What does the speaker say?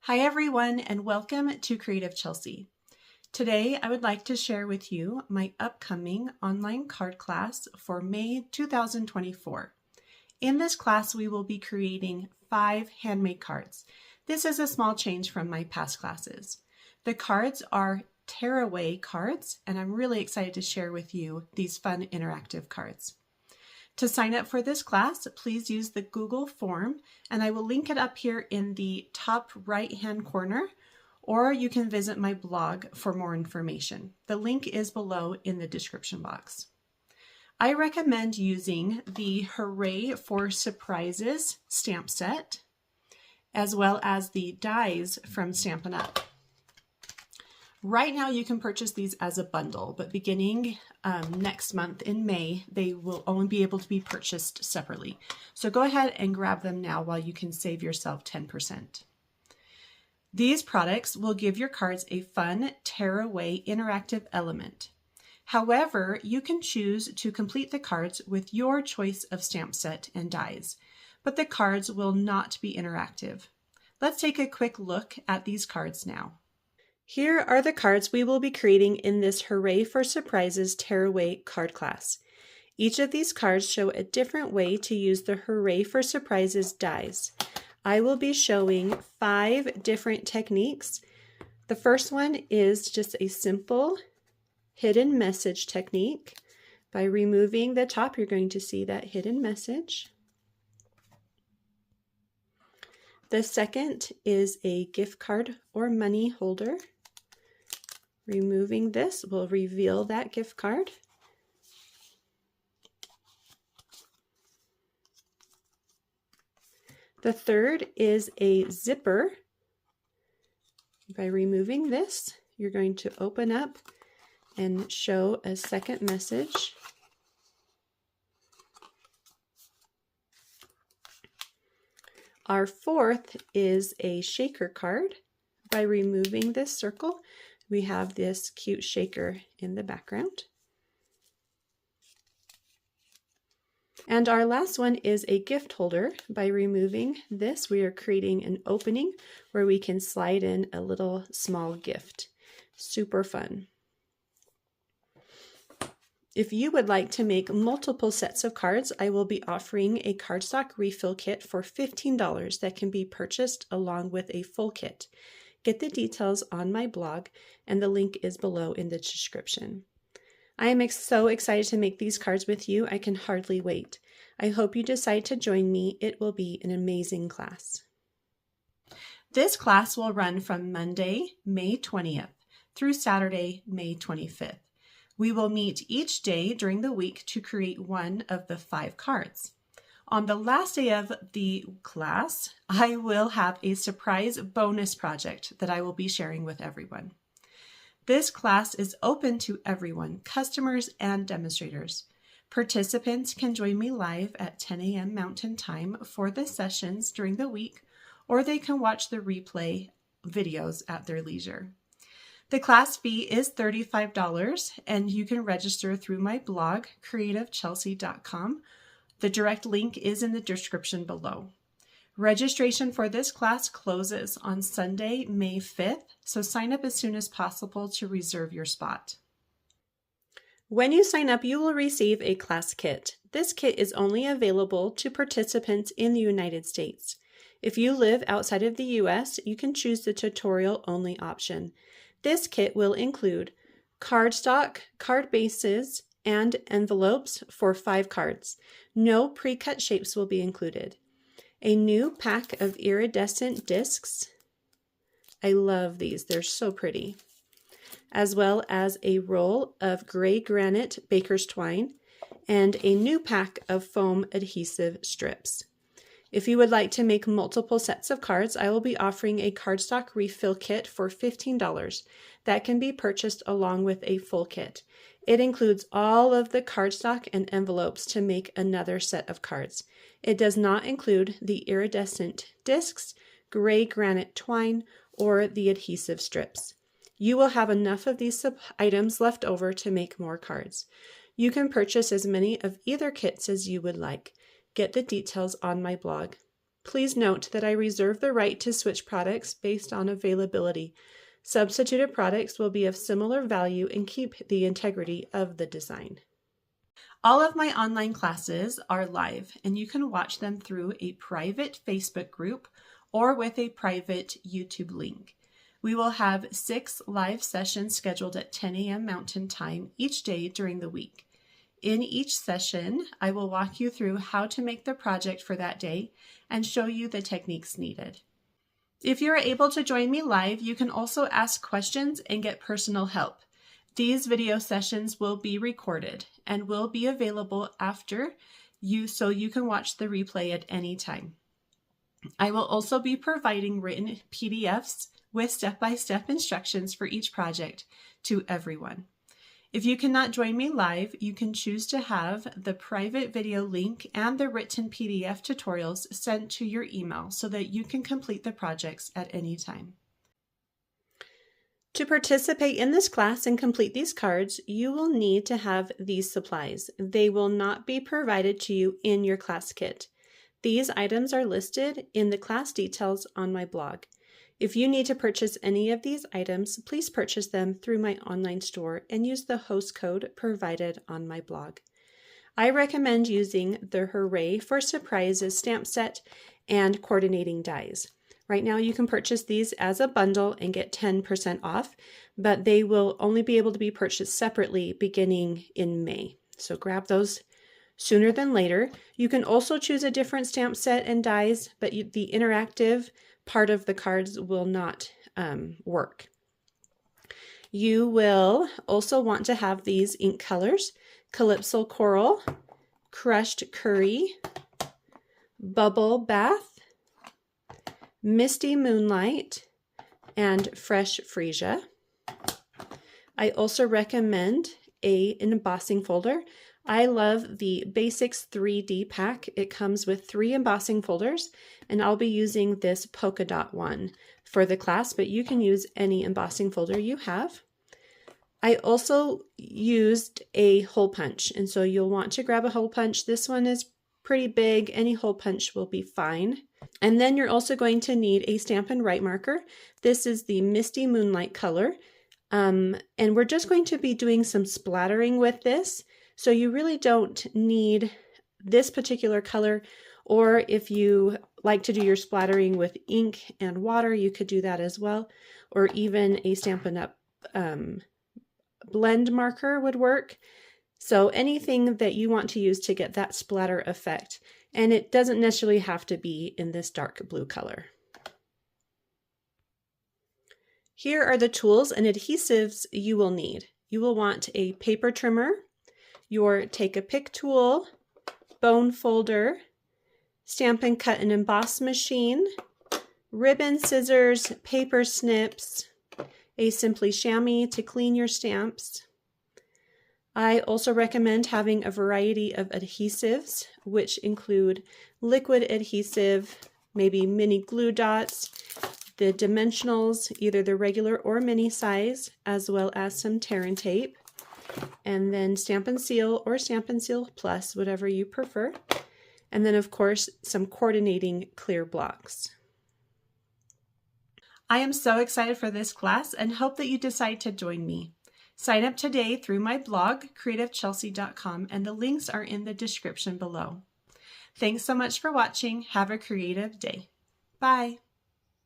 Hi everyone, and welcome to Creative Chelsea. Today I would like to share with you my upcoming online card class for May 2024. In this class we will be creating 5 handmade cards. This is a small change from my past classes. The cards are tear-away cards, and I'm really excited to share with you these fun interactive cards. To sign up for this class, please use the Google form, and I will link it up here in the top right-hand corner, or you can visit my blog for more information. The link is below in the description box. I recommend using the Hooray For Surprises stamp set, as well as the dies from Stampin' Up. Right now you can purchase these as a bundle, but beginning next month in May, they will only be able to be purchased separately. So go ahead and grab them now while you can save yourself 10%. These products will give your cards a fun tear-away interactive element. However, you can choose to complete the cards with your choice of stamp set and dies, but the cards will not be interactive. Let's take a quick look at these cards now. Here are the cards we will be creating in this Hooray For Surprises Tear-Away card class. Each of these cards show a different way to use the Hooray For Surprises dies. I will be showing 5 different techniques. The first one is just a simple hidden message technique. By removing the top, you're going to see that hidden message. The second is a gift card or money holder. Removing this will reveal that gift card. The third is a zipper. By removing this, you're going to open up and show a second message. Our fourth is a shaker card. By removing this circle, we have this cute shaker in the background. And our last one is a gift holder. By removing this, we are creating an opening where we can slide in a little small gift. Super fun. If you would like to make multiple sets of cards, I will be offering a cardstock refill kit for $15 that can be purchased along with a full kit. Get the details on my blog, and the link is below in the description. I am so excited to make these cards with you. I can hardly wait. I hope you decide to join me. It will be an amazing class. This class will run from Monday, May 20th through Saturday, May 25th. We will meet each day during the week to create one of the 5 cards. On the last day of the class, I will have a surprise bonus project that I will be sharing with everyone. This class is open to everyone, customers and demonstrators. Participants can join me live at 10 a.m. Mountain Time for the sessions during the week, or they can watch the replay videos at their leisure. The class fee is $35, and you can register through my blog, creativechelsea.com. The direct link is in the description below. Registration for this class closes on Sunday, May 5th, so sign up as soon as possible to reserve your spot. When you sign up, you will receive a class kit. This kit is only available to participants in the United States. If you live outside of the US, you can choose the tutorial-only option. This kit will include cardstock, card bases, and envelopes for 5 cards. No pre-cut shapes will be included. A new pack of iridescent discs. I love these, they're so pretty. As well as a roll of gray granite baker's twine and a new pack of foam adhesive strips. If you would like to make multiple sets of cards, I will be offering a cardstock refill kit for $15 that can be purchased along with a full kit. It includes all of the cardstock and envelopes to make another set of cards. It does not include the iridescent discs, gray granite twine, or the adhesive strips. You will have enough of these items left over to make more cards. You can purchase as many of either kits as you would like. Get the details on my blog. Please note that I reserve the right to switch products based on availability. Substituted products will be of similar value and keep the integrity of the design. All of my online classes are live, and you can watch them through a private Facebook group or with a private YouTube link. We will have 6 live sessions scheduled at 10 a.m. Mountain Time each day during the week. In each session, I will walk you through how to make the project for that day and show you the techniques needed. If you're able to join me live, you can also ask questions and get personal help. These video sessions will be recorded and will be available after so you can watch the replay at any time. I will also be providing written PDFs with step-by-step instructions for each project to everyone. If you cannot join me live, you can choose to have the private video link and the written PDF tutorials sent to your email so that you can complete the projects at any time. To participate in this class and complete these cards, you will need to have these supplies. They will not be provided to you in your class kit. These items are listed in the class details on my blog. If you need to purchase any of these items, please purchase them through my online store and use the host code provided on my blog. I recommend using the Hooray For Surprises stamp set and coordinating dies. Right now you can purchase these as a bundle and get 10% off, but they will only be able to be purchased separately beginning in May. So grab those sooner than later. You can also choose a different stamp set and dies, but the interactive part of the cards will not work. You will also want to have these ink colors: Calypso Coral, Crushed Curry, Bubble Bath, Misty Moonlight, and Fresh Freesia. I also recommend an embossing folder. I love the Basics 3D pack. It comes with 3 embossing folders, and I'll be using this polka dot one for the class, but you can use any embossing folder you have. I also used a hole punch, and so you'll want to grab a hole punch. This one is pretty big. Any hole punch will be fine. And then you're also going to need a Stampin' Write marker. This is the Misty Moonlight color, and we're just going to be doing some splattering with this. So you really don't need this particular color, or if you like to do your splattering with ink and water, you could do that as well, or even a Stampin' Up blend marker would work. So anything that you want to use to get that splatter effect, and it doesn't necessarily have to be in this dark blue color. Here are the tools and adhesives you will need. You will want a paper trimmer, your Take-A-Pick tool, bone folder, Stampin' Cut and Emboss machine, ribbon, scissors, paper snips, a Simply Chamois to clean your stamps. I also recommend having a variety of adhesives, which include liquid adhesive, maybe mini glue dots, the dimensionals, either the regular or mini size, as well as some tear and tape, and then Stampin' Seal or Stampin' Seal Plus, whatever you prefer. And then, of course, some coordinating clear blocks. I am so excited for this class and hope that you decide to join me. Sign up today through my blog, creativechelsea.com, and the links are in the description below. Thanks so much for watching. Have a creative day. Bye.